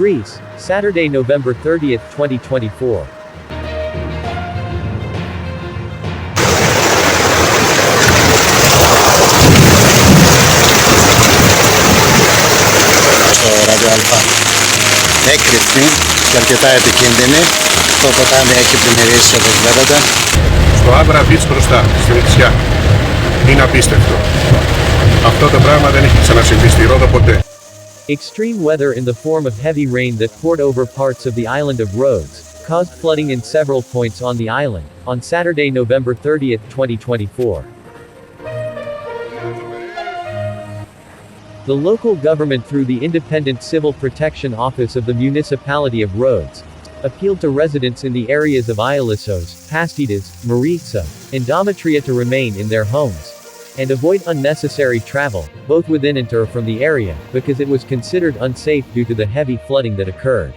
Greece, Saturday, November 30th, 2024. Στο ραδιοαλφα. Έκρητη και αρκετά επικίνδυνη. Το ποτάμι έχει πλημμυρίσει όπως βλέπετε. Στο Άβρα Beach μπροστά, στη δεξιά. Είναι απίστευτο. Αυτό το πράγμα δεν έχει ξανασυμβεί στη Ρόδο ποτέ. Extreme weather in the form of heavy rain that poured over parts of the island of Rhodes caused flooding in several points on the island on Saturday, November 30th, 2024. The local government, through the Independent Civil Protection Office of the Municipality of Rhodes, appealed to residents in the areas of Ialyssos, Pastidas, Maritsa, and Damatria to remain in their homes and avoid unnecessary travel, both within and from the area, because it was considered unsafe due to the heavy flooding that occurred.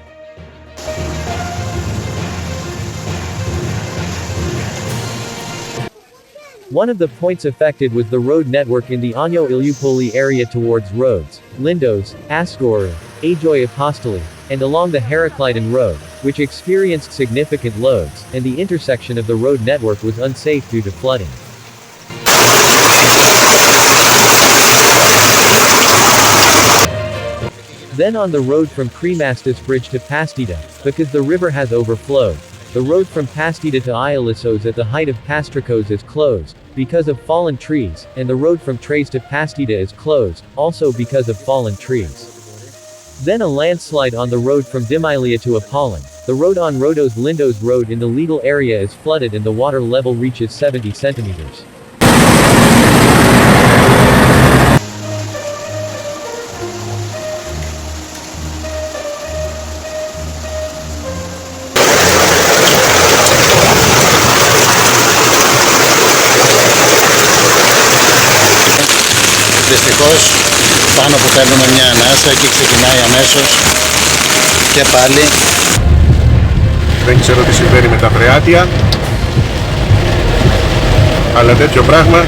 One of the points affected was the road network in the Ano Ilioupoli area towards Rhodos, Lindos, Asgourou, Agioi Apostoli, and along the Herakleidon road, which experienced significant loads, and the intersection of the road network was unsafe due to flooding. Then on the road from Kremastis bridge to Pastida, because the river has overflowed, the road from Pastida to Ialyssos at the height of Pastrikos is closed, because of fallen trees, and the road from Treis to Pastida is closed, also because of fallen trees. Then a landslide on the road from Dimylia to Apollon. The road on Rodos Lindos road in the Lidl area is flooded and the water level reaches 70 centimeters. Δυστυχώς πάνω που παίρνουμε μια ανάσα και ξεκινάει αμέσως και πάλι. Δεν ξέρω τι συμβαίνει με τα φρεάτια, αλλά τέτοιο πράγμα